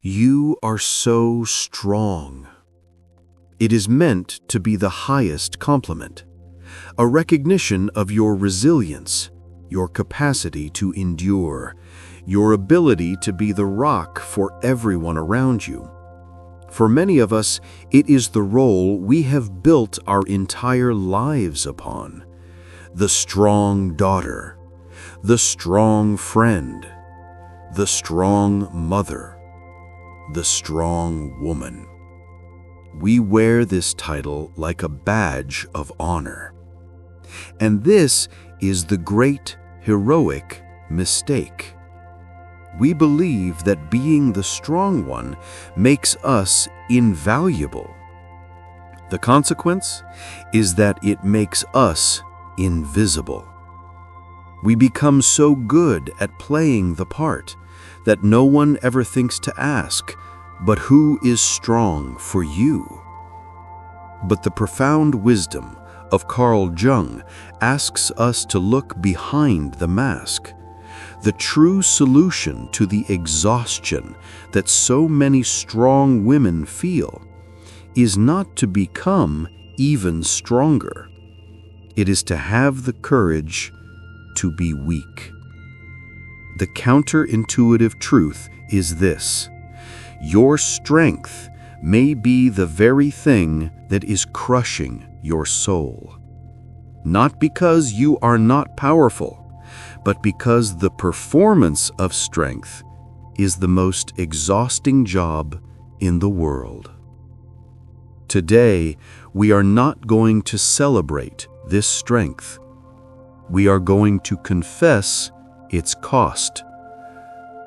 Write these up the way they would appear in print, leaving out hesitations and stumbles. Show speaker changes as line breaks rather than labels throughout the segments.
You are so strong. It is meant to be the highest compliment, a recognition of your resilience, your capacity to endure, your ability to be the rock for everyone around you. For many of us, it is the role we have built our entire lives upon. The strong daughter, the strong friend, the strong mother, the strong woman. We wear this title like a badge of honor. And this is the great, heroic mistake. We believe that being the strong one makes us invaluable. The consequence is that it makes us invisible. We become so good at playing the part that no one ever thinks to ask, "But who is strong for you?" But the profound wisdom of Carl Jung asks us to look behind the mask. The true solution to the exhaustion that so many strong women feel is not to become even stronger. It is to have the courage to be weak. The counterintuitive truth is this: your strength may be the very thing that is crushing your soul. Not because you are not powerful, but because the performance of strength is the most exhausting job in the world. Today, we are not going to celebrate this strength. We are going to confess its cost.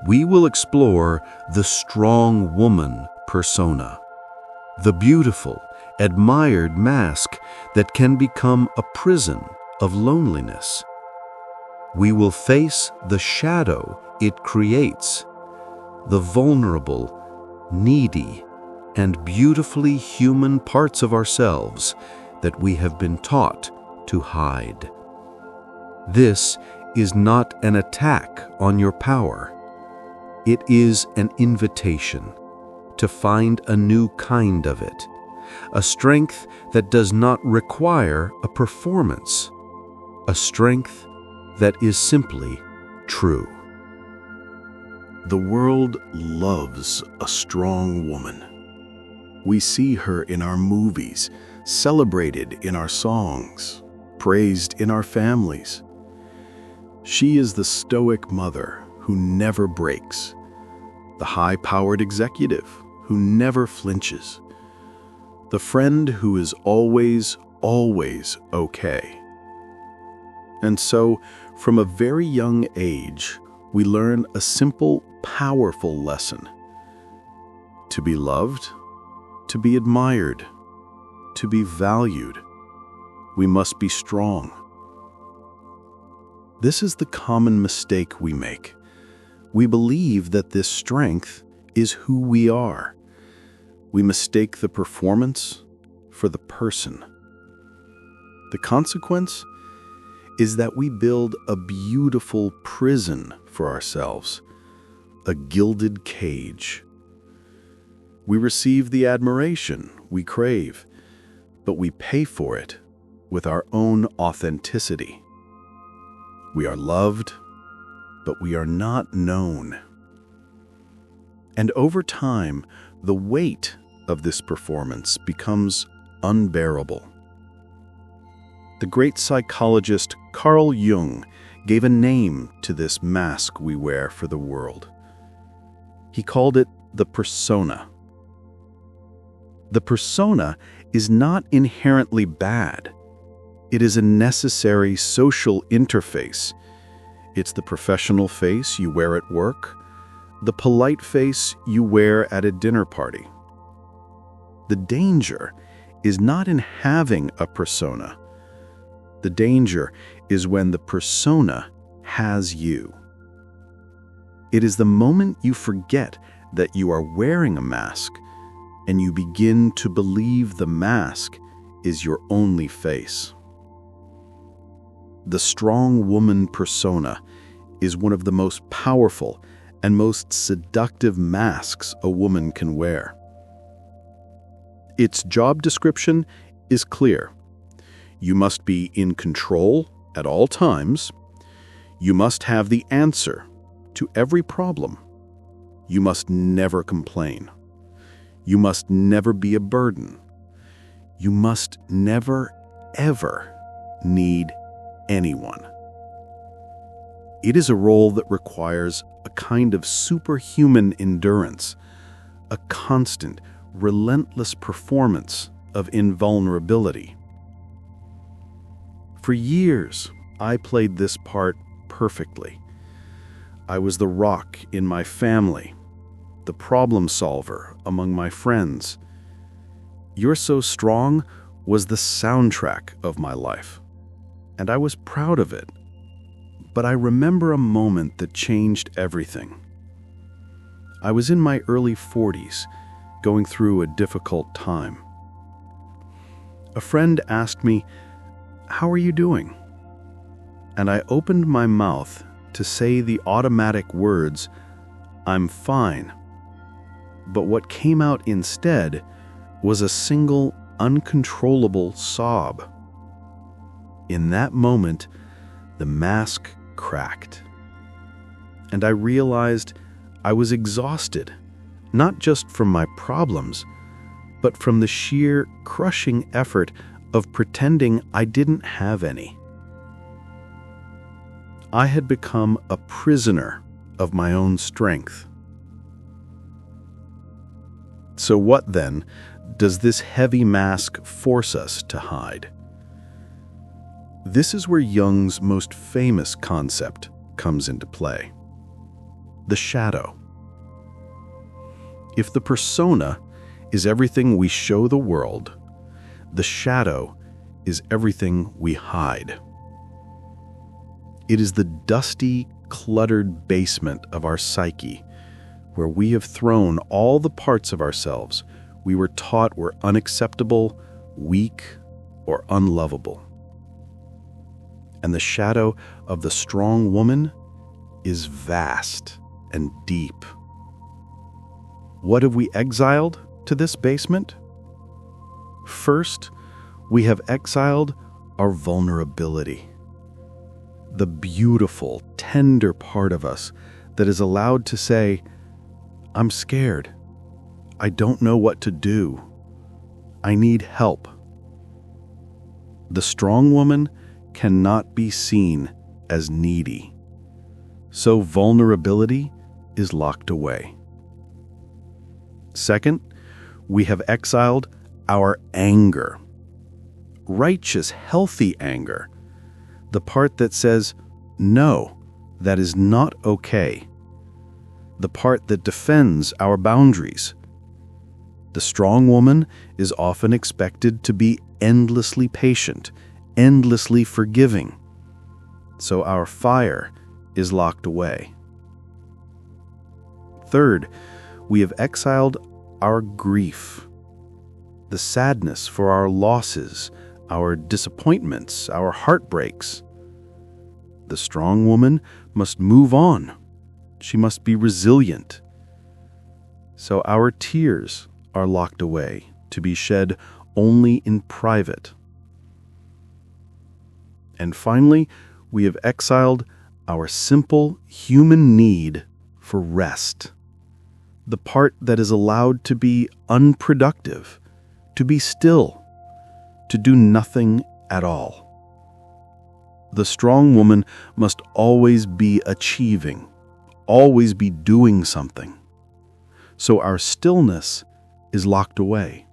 We will explore the strong woman persona, the beautiful, admired mask that can become a prison of loneliness. We will face the shadow it creates, the vulnerable, needy, and beautifully human parts of ourselves that we have been taught to hide. This is not an attack on your power. It is an invitation to find a new kind of it, a strength that does not require a performance, a strength that is simply true.
The world loves a strong woman. We see her in our movies, celebrated in our songs, praised in our families. She is the stoic mother who never breaks, the high-powered executive who never flinches, the friend who is always okay. And so, from a very young age, we learn a simple, powerful lesson. To be loved, to be admired, to be valued, we must be strong. This is the common mistake we make. We believe that this strength is who we are. We mistake the performance for the person. The consequence is that we build a beautiful prison for ourselves, a gilded cage. We receive the admiration we crave, but we pay for it with our own authenticity. We are loved, but we are not known. And over time, the weight of this performance becomes unbearable. The great psychologist Carl Jung gave a name to this mask we wear for the world. He called it the persona. The persona is not inherently bad. It is a necessary social interface. It's the professional face you wear at work, the polite face you wear at a dinner party. The danger is not in having a persona. The danger is when the persona has you. It is the moment you forget that you are wearing a mask and you begin to believe the mask is your only face. The strong woman persona is one of the most powerful and most seductive masks a woman can wear. Its job description is clear. You must be in control at all times. You must have the answer to every problem. You must never complain. You must never be a burden. You must never, ever need anyone. It is a role that requires a kind of superhuman endurance, a constant, relentless performance of invulnerability. For years, I played this part perfectly. I was the rock in my family, the problem solver among my friends. You're So Strong was the soundtrack of my life, and I was proud of it. But I remember a moment that changed everything. I was in my early 40s, going through a difficult time. A friend asked me, "How are you doing?" And I opened my mouth to say the automatic words, "I'm fine." But what came out instead was a single, uncontrollable sob. In that moment, the mask cracked. And I realized I was exhausted, not just from my problems, but from the sheer, crushing effort of pretending I didn't have any. I had become a prisoner of my own strength. So what, then, does this heavy mask force us to hide? This is where Jung's most famous concept comes into play: the shadow. If the persona is everything we show the world, the shadow is everything we hide. It is the dusty, cluttered basement of our psyche, where we have thrown all the parts of ourselves we were taught were unacceptable, weak, or unlovable. And the shadow of the strong woman is vast and deep. What have we exiled to this basement? First, we have exiled our vulnerability. The beautiful, tender part of us that is allowed to say, "I'm scared. I don't know what to do. I need help." The strong woman cannot be seen as needy, so vulnerability is locked away. Second, we have exiled our anger. Righteous, healthy anger. The part that says, "No, that is not okay." The part that defends our boundaries. The strong woman is often expected to be endlessly patient, endlessly forgiving. So our fire is locked away. Third, we have exiled our grief. The sadness for our losses, our disappointments, our heartbreaks. The strong woman must move on. She must be resilient. So our tears are locked away to be shed only in private. And finally, we have exiled our simple human need for rest. The part that is allowed to be unproductive, to be still, to do nothing at all. The strong woman must always be achieving, always be doing something. So our stillness is locked away.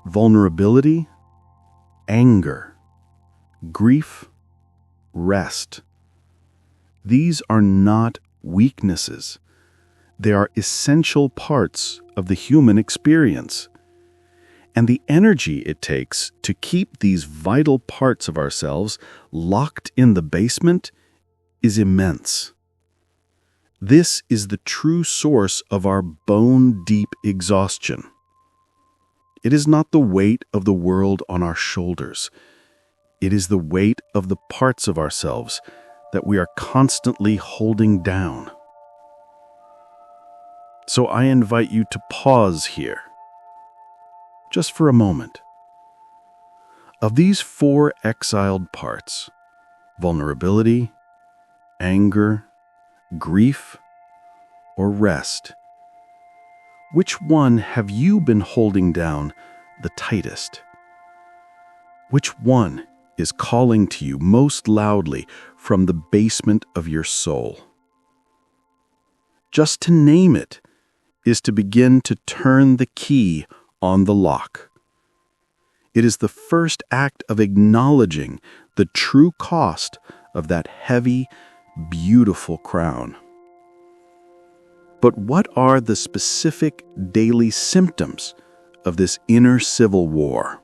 Vulnerability, anger, grief, rest. These are not weaknesses. They are essential parts of the human experience. And the energy it takes to keep these vital parts of ourselves locked in the basement is immense. This is the true source of our bone-deep exhaustion. It is not the weight of the world on our shoulders. It is the weight of the parts of ourselves that we are constantly holding down. So I invite you to pause here, just for a moment. Of these 4 exiled parts, vulnerability, anger, grief, or rest, which one have you been holding down the tightest? Which one is calling to you most loudly from the basement of your soul? Just to name it is to begin to turn the key on the lock. It is the first act of acknowledging the true cost of that heavy, beautiful crown. But what are the specific daily symptoms of this inner civil war?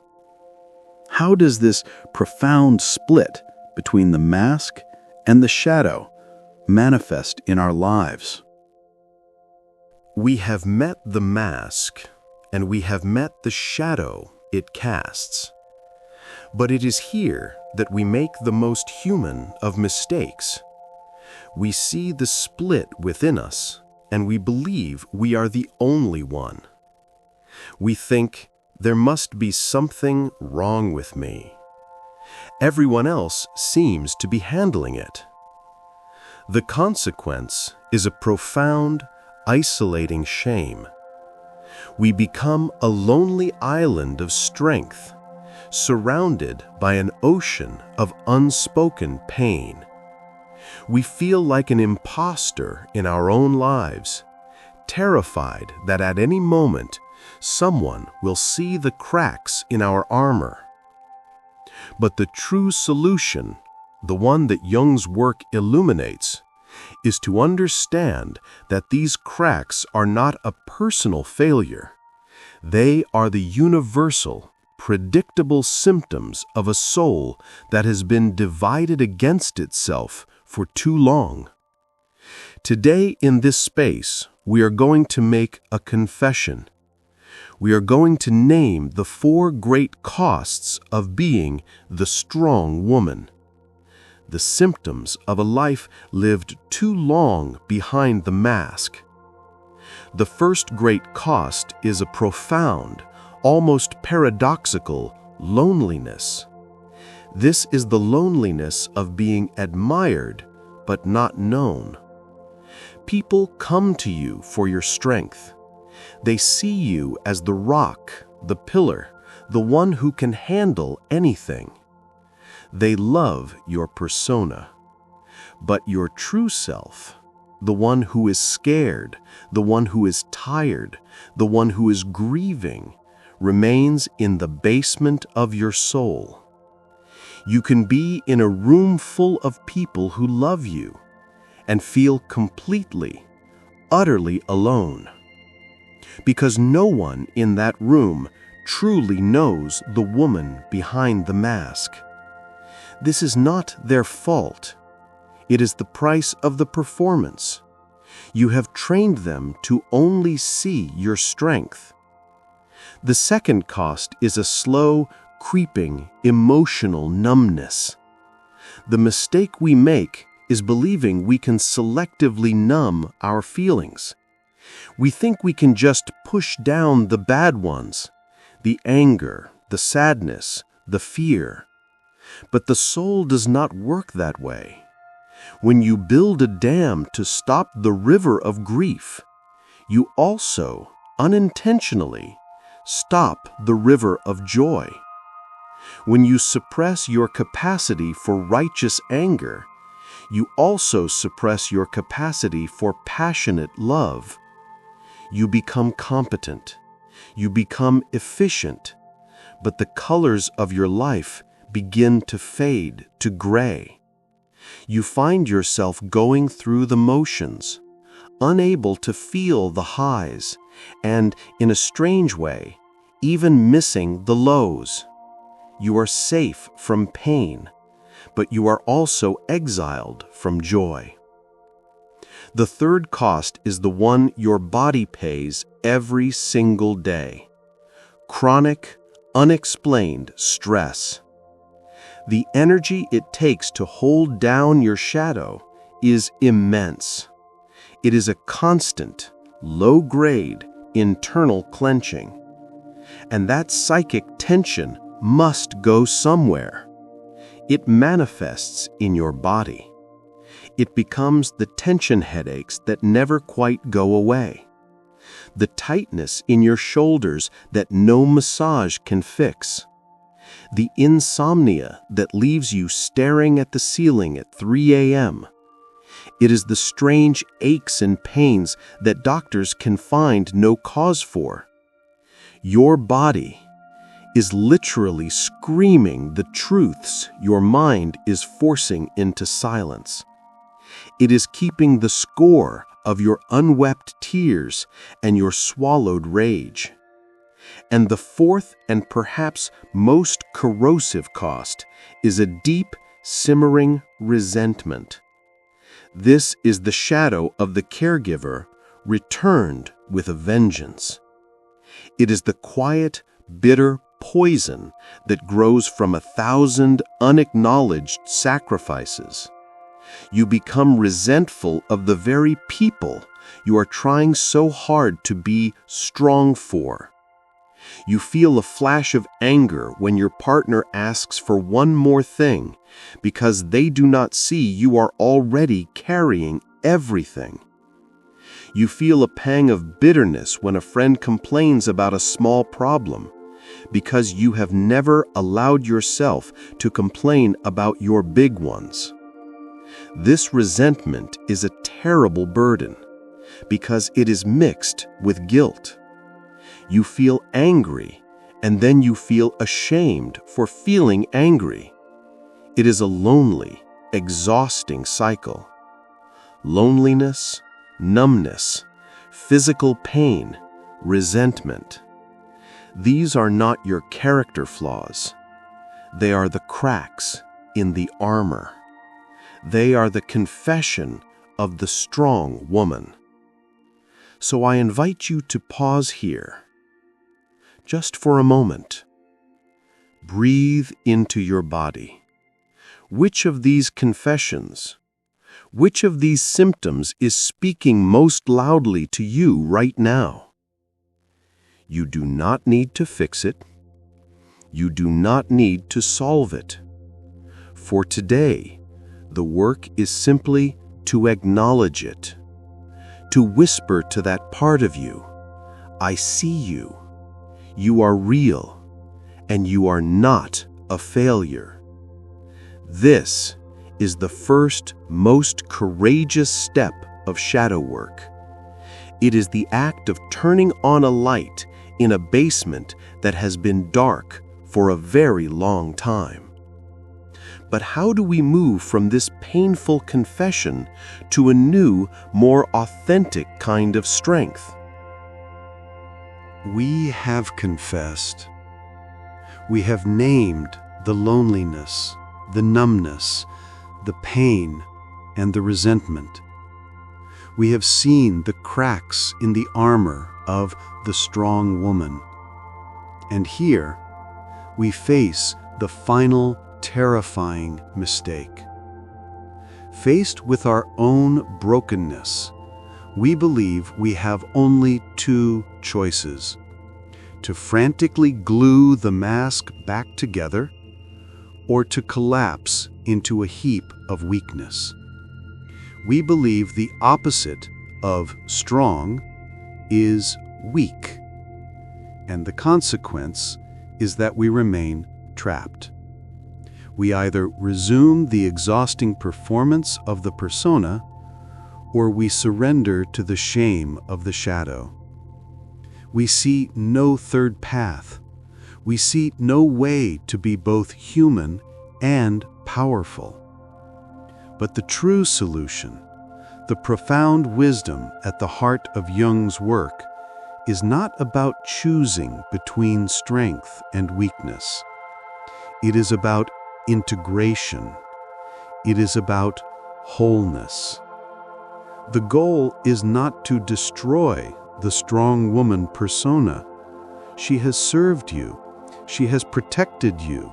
How does this profound split between the mask and the shadow manifest in our lives?
We have met the mask, and we have met the shadow it casts. But it is here that we make the most human of mistakes. We see the split within us, and we believe we are the only one. We think, there must be something wrong with me. Everyone else seems to be handling it. The consequence is a profound, isolating shame. We become a lonely island of strength, surrounded by an ocean of unspoken pain. We feel like an imposter in our own lives, terrified that at any moment someone will see the cracks in our armor. But the true solution, the one that Jung's work illuminates, is to understand that these cracks are not a personal failure. They are the universal, predictable symptoms of a soul that has been divided against itself for too long. Today in this space, we are going to make a confession. We are going to name the 4 great costs of being the strong woman. The symptoms of a life lived too long behind the mask. The first great cost is a profound, almost paradoxical loneliness. This is the loneliness of being admired but not known. People come to you for your strength. They see you as the rock, the pillar, the one who can handle anything. They love your persona. But your true self, the one who is scared, the one who is tired, the one who is grieving, remains in the basement of your soul. You can be in a room full of people who love you and feel completely, utterly alone, because no one in that room truly knows the woman behind the mask. This is not their fault. It is the price of the performance. You have trained them to only see your strength. The second cost is a slow, creeping, emotional numbness. The mistake we make is believing we can selectively numb our feelings. We think we can just push down the bad ones, the anger, the sadness, the fear. But the soul does not work that way. When you build a dam to stop the river of grief, you also, unintentionally, stop the river of joy. When you suppress your capacity for righteous anger, you also suppress your capacity for passionate love. You become competent. You become efficient. But the colors of your life begin to fade to gray. You find yourself going through the motions, unable to feel the highs, and, in a strange way, even missing the lows. You are safe from pain, but you are also exiled from joy. The third cost is the one your body pays every single day: chronic, unexplained stress.
The energy it takes to hold down your shadow is immense. It is a constant, low-grade, internal clenching. And that psychic tension must go somewhere. It manifests in your body. It becomes the tension headaches that never quite go away, the tightness in your shoulders that no massage can fix, the insomnia that leaves you staring at the ceiling at 3 a.m. It is the strange aches and pains that doctors can find no cause for. Your body is literally screaming the truths your mind is forcing into silence. It is keeping the score of your unwept tears and your swallowed rage. And the fourth and perhaps most corrosive cost is a deep, simmering resentment. This is the shadow of the caregiver returned with a vengeance. It is the quiet, bitter poison that grows from 1,000 unacknowledged sacrifices. You become resentful of the very people you are trying so hard to be strong for. You feel a flash of anger when your partner asks for one more thing because they do not see you are already carrying everything. You feel a pang of bitterness when a friend complains about a small problem because you have never allowed yourself to complain about your big ones. This resentment is a terrible burden because it is mixed with guilt. You feel angry, and then you feel ashamed for feeling angry. It is a lonely, exhausting cycle. Loneliness, numbness, physical pain, resentment. These are not your character flaws. They are the cracks in the armor. They are the confession of the strong woman. So I invite you to pause here, just for a moment. Breathe into your body. Which of these confessions, which of these symptoms is speaking most loudly to you right now? You do not need to fix it. You do not need to solve it. For today, the work is simply to acknowledge it, to whisper to that part of you, I see you, you are real, and you are not a failure. This is the first, most courageous step of shadow work. It is the act of turning on a light in a basement that has been dark for a very long time. But how do we move from this painful confession to a new, more authentic kind of strength?
We have confessed. We have named the loneliness, the numbness, the pain, and the resentment. We have seen the cracks in the armor of the strong woman. And here, we face the final terrifying mistake. Faced with our own brokenness, we believe we have only two choices: to frantically glue the mask back together, or to collapse into a heap of weakness. We believe the opposite of strong is weak, and the consequence is that we remain trapped. We either resume the exhausting performance of the persona, or we surrender to the shame of the shadow. We see no third path. We see no way to be both human and powerful. But the true solution, the profound wisdom at the heart of Jung's work, is not about choosing between strength and weakness. It is about integration. It is about wholeness. The goal is not to destroy the strong woman persona. She has served you. She has protected you.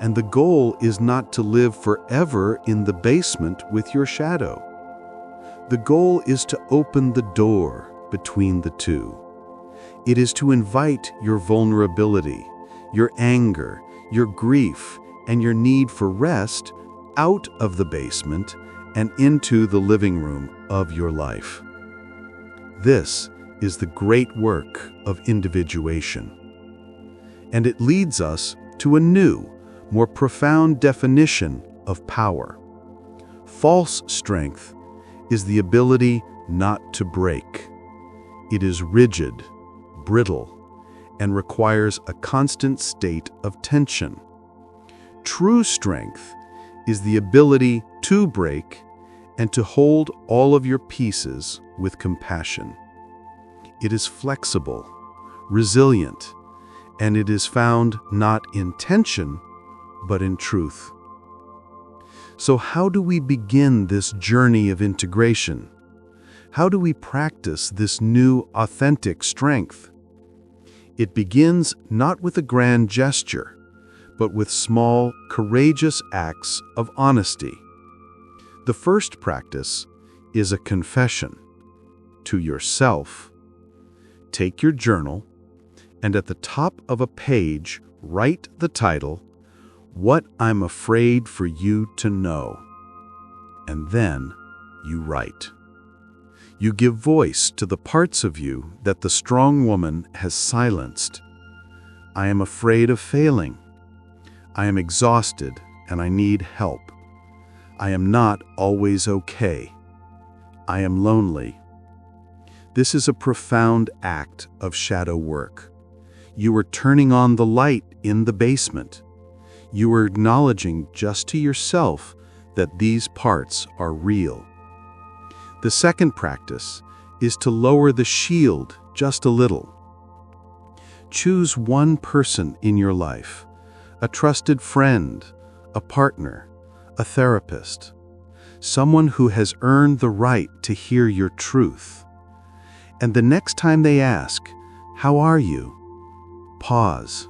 And the goal is not to live forever in the basement with your shadow. The goal is to open the door between the two. It is to invite your vulnerability, your anger, your grief, and your need for rest out of the basement and into the living room of your life. This is the great work of individuation. And it leads us to a new, more profound definition of power. False strength is the ability not to break. It is rigid, brittle, and requires a constant state of tension. True strength is the ability to break and to hold all of your pieces with compassion. It is flexible, resilient, and it is found not in tension, but in truth. So how do we begin this journey of integration? How do we practice this new, authentic strength? It begins not with a grand gesture, but with small, courageous acts of honesty. The first practice is a confession to yourself. Take your journal, and at the top of a page, write the title, "What I'm Afraid for You to Know." And then you write. You give voice to the parts of you that the strong woman has silenced. I am afraid of failing. I am exhausted and I need help. I am not always okay. I am lonely. This is a profound act of shadow work. You are turning on the light in the basement. You are acknowledging just to yourself that these parts are real. The second practice is to lower the shield just a little. Choose one person in your life, a trusted friend, a partner, a therapist, someone who has earned the right to hear your truth. And the next time they ask, "How are you?" pause.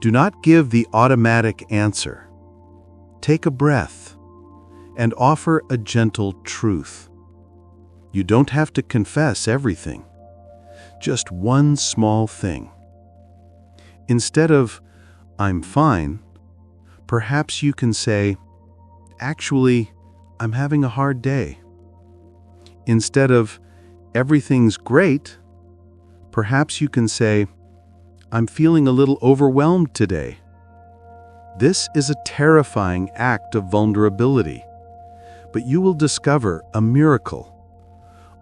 Do not give the automatic answer. Take a breath and offer a gentle truth. You don't have to confess everything, just one small thing. Instead of, "I'm fine," perhaps you can say, "Actually, I'm having a hard day." Instead of, "Everything's great," perhaps you can say, "I'm feeling a little overwhelmed today." This is a terrifying act of vulnerability, but you will discover a miracle.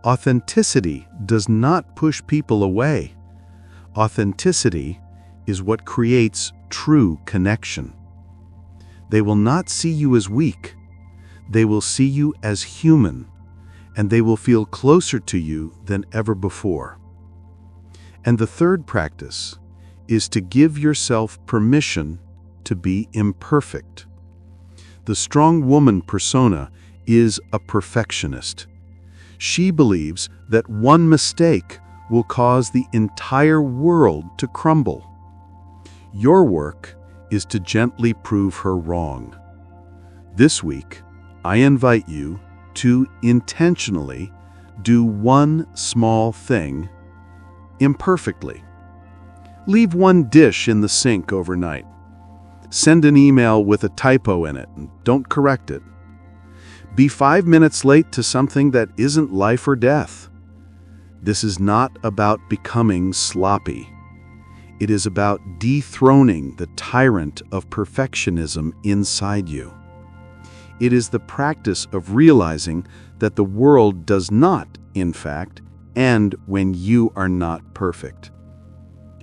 Authenticity does not push people away. Authenticity is what creates true connection. They will not see you as weak. They will see you as human, and they will feel closer to you than ever before. And the third practice is to give yourself permission to be imperfect. The strong woman persona is a perfectionist. She believes that one mistake will cause the entire world to crumble. Your work is to gently prove her wrong. This week, I invite you to intentionally do one small thing imperfectly. Leave one dish in the sink overnight. Send an email with a typo in it and don't correct it. Be 5 minutes late to something that isn't life or death. This is not about becoming sloppy. It is about dethroning the tyrant of perfectionism inside you. It is the practice of realizing that the world does not, in fact, end when you are not perfect.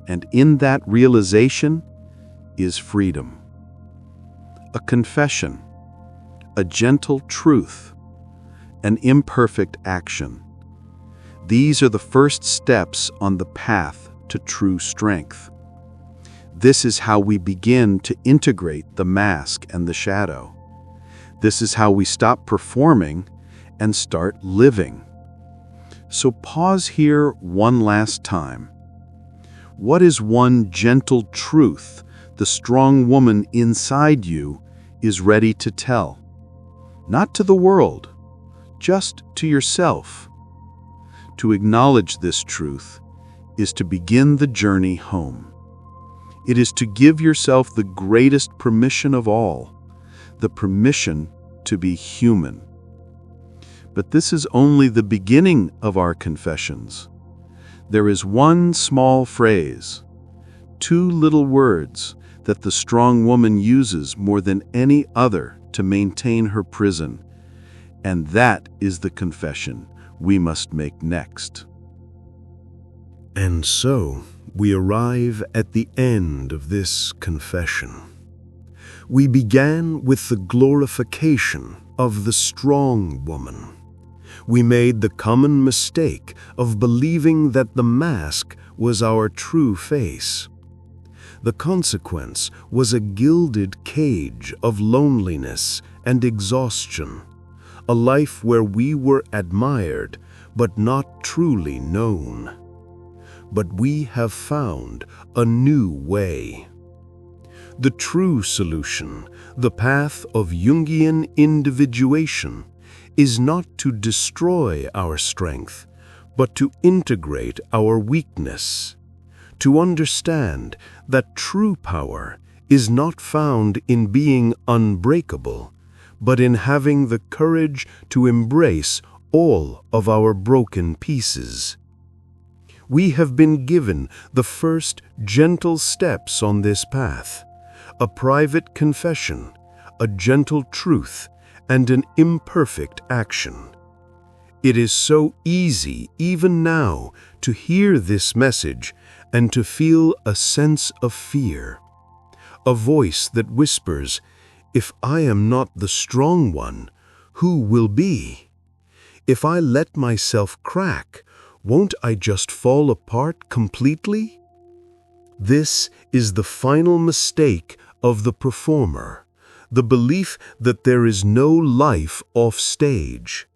And in that realization is freedom. A confession, a gentle truth, an imperfect action. These are the first steps on the path to true strength. This is how we begin to integrate the mask and the shadow. This is how we stop performing and start living. So pause here one last time. What is one gentle truth the strong woman inside you is ready to tell. Not to the world, just to yourself. To acknowledge this truth is to begin the journey home. It is to give yourself the greatest permission of all, the permission to be human. But this is only the beginning of our confessions. There is one small phrase, two little words that the strong woman uses more than any other to maintain her prison, and that is the confession we must make next.
And so we arrive at the end of this confession. We began with the glorification of the strong woman. We made the common mistake of believing that the mask was our true face. The consequence was a gilded cage of loneliness and exhaustion, a life where we were admired but not truly known. But we have found a new way. The true solution, the path of Jungian individuation, is not to destroy our strength, but to integrate our weakness. To understand that true power is not found in being unbreakable, but in having the courage to embrace all of our broken pieces. We have been given the first gentle steps on this path, a private confession, a gentle truth, and an imperfect action. It is so easy, even now, to hear this message and to feel a sense of fear. A voice that whispers, "If I am not the strong one, who will be? If I let myself crack, won't I just fall apart completely?" This is the final mistake of the performer, the belief that there is no life off stage.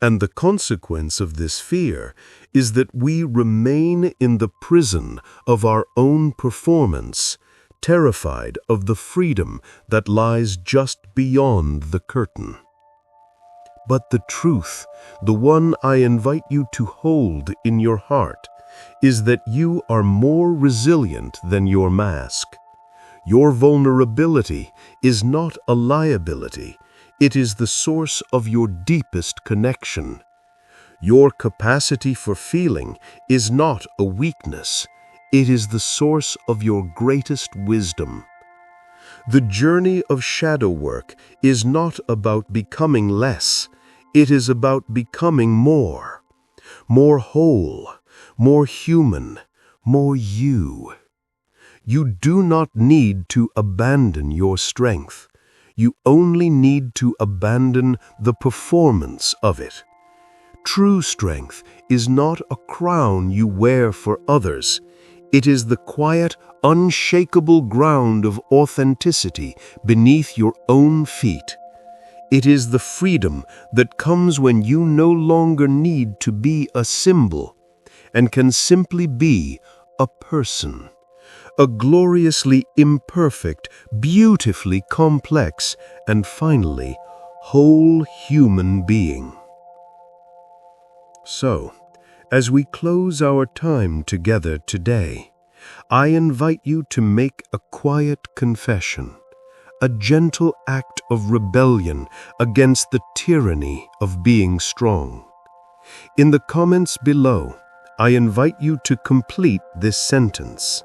And the consequence of this fear is that we remain in the prison of our own performance, terrified of the freedom that lies just beyond the curtain. But the truth, the one I invite you to hold in your heart, is that you are more resilient than your mask. Your vulnerability is not a liability. It is the source of your deepest connection. Your capacity for feeling is not a weakness. It is the source of your greatest wisdom. The journey of shadow work is not about becoming less. It is about becoming more. More whole, more human, more you. You do not need to abandon your strength. You only need to abandon the performance of it. True strength is not a crown you wear for others. It is the quiet, unshakable ground of authenticity beneath your own feet. It is the freedom that comes when you no longer need to be a symbol and can simply be a person. A gloriously imperfect, beautifully complex, and finally, whole human being. So, as we close our time together today, I invite you to make a quiet confession, a gentle act of rebellion against the tyranny of being strong. In the comments below, I invite you to complete this sentence.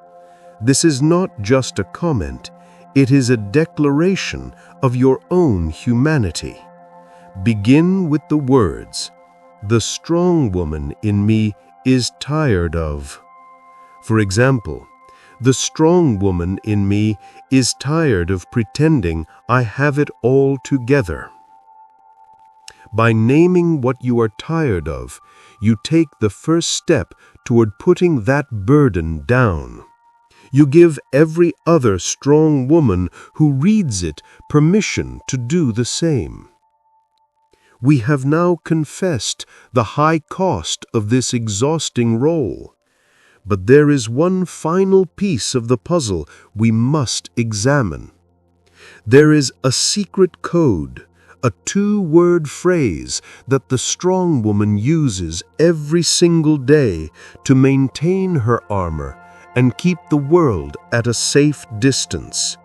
This is not just a comment, it is a declaration of your own humanity. Begin with the words, "The strong woman in me is tired of." For example, "The strong woman in me is tired of pretending I have it all together." By naming what you are tired of, you take the first step toward putting that burden down. You give every other strong woman who reads it permission to do the same. We have now confessed the high cost of this exhausting role,
But there is one final piece of the puzzle we must examine. There is a secret code, a two-word phrase that the strong woman uses every single day to maintain her armor and keep the world at a safe distance.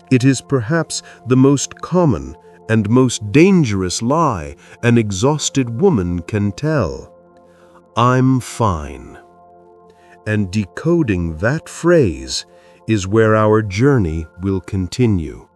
It is perhaps the most common and most dangerous lie an exhausted woman can tell. I'm fine. And decoding that phrase is where our journey will continue.